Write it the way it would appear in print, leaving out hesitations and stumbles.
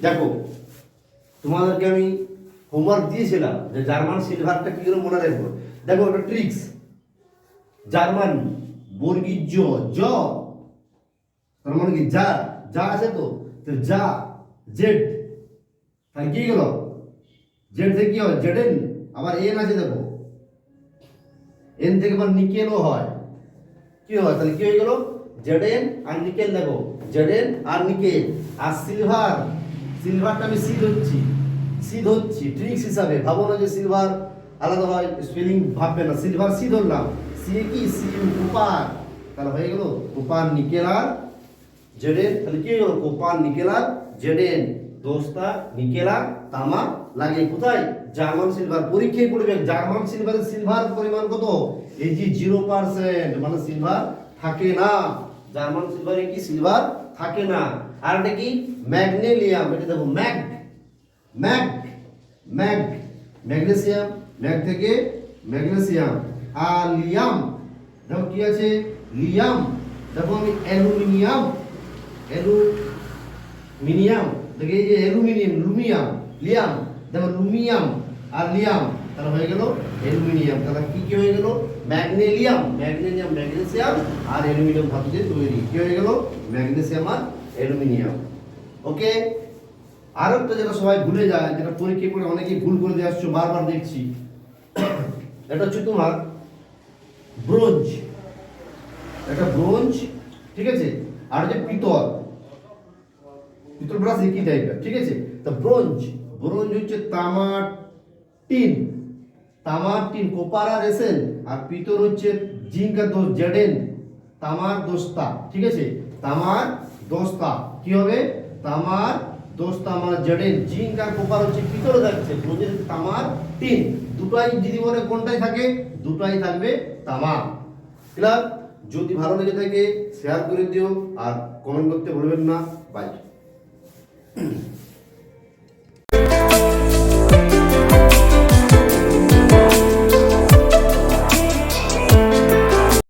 দেখো তোমাদেরকে আমি হোমওয়ার্ক দিয়েছিলাম যে জার্মান সিলভারটা কি করে মনে রাখবো। দেখো একটা ট্রিক্স, জার্মান বর্গীয় জ তার মানে কি যা, যা আছে তো যা জেড, তাহলে কি গেল জেড থেকে কি হয় জেডেন, আবার এন আছে দেখো এন থেকে আবার নিকেলও হয়, কি হয় তাহলে কি হয়ে গেল জেডেন আর নিকেল, দেখো জেডেন আর নিকেল। আর সিলভার, সিলভারটা আমি সি ধরছি ট্রিক্স হিসাবে, ভাবো না যে সিলভার আলাদা হয়, স্পেলিং ভাববে না, সিলভার সি ধরলাম, সি কি সি কুপার, তাহলে হয়ে গেল কুপার নিকেল আর জেডেন, তাহলে কি হয়ে গেল কুপার নিকেল আর জেডেন, দোস্তা নিকেল আর তামা লাগে কোথায় জার্মান সিলভার। পরীক্ষায় পড়বে জার্মান সিলভারের সিলভার পরিমাণ কত, এই যে 0%, মানে সিলভার থাকে না, জার্মান সিলভারে কি সিলভার থাকে না। আর এটা কি ম্যাগনেলিয়াম, এটা দেখো ম্যাগ ম্যাগ ম্যাগ ম্যাগনেসিয়াম, ম্যাগ থেকে ম্যাগনেসিয়াম। আর লিয়াম দেখো কি আছে লিয়াম, দেখো আমি অ্যালুমিনিয়াম, অ্যালুমিনিয়াম দেখে এই যে অ্যালুমিনিয়াম লুমিয়াম লিয়াম, দেখো লুমিয়াম আর লিয়াম, তাহলে হয়ে গেল অ্যালুমিনিয়াম। তাহলে কি কি হয়ে গেল ম্যাগনেলিয়াম, ম্যাগনেসিয়াম ম্যাগনেসিয়াম আর অ্যালুমিনিয়াম ধাতু দিয়ে তৈরি, কি হয়ে গেল ম্যাগনেসিয়াম আর অ্যালুমিনিয়াম। ওকে, আর একটা যেটা সবাই ভুলে যায়, যেটা পরীক্ষায় পড়ে অনেকেই ভুল করে দিয়ে আসছো বারবার দেখছি, এটা হচ্ছে তোমার ব্রোঞ্জ, এটা ব্রোঞ্জ, ঠিক আছে। আর হচ্ছে পিতল, পিতল ব্রাশ একই টাইপের, ঠিক আছে। তো ব্রোঞ্জ, ব্রোঞ্জ হচ্ছে তামার টিন, তামার টিন কোপার আর এসেন, আর পিতল হচ্ছে জিঙ্ক আর দোষ জেডেন, তামার দোস্তা, ঠিক আছে। তামার দোস্তা কি হবে তামার দোস্তা মানে জেডেন, জিঙ্ক আর কোপার হচ্ছে পিতলে থাকছে, ব্রোঞ্জের তামার টিন, দুটাই যদি বলে কোনটাই থাকে, দুটাই থাকবে তামা। ক্লিয়ার? যদি ভালো লেগে থাকে শেয়ার করে দিও আর কমেন্ট করতে ভুলবেন না। বাই।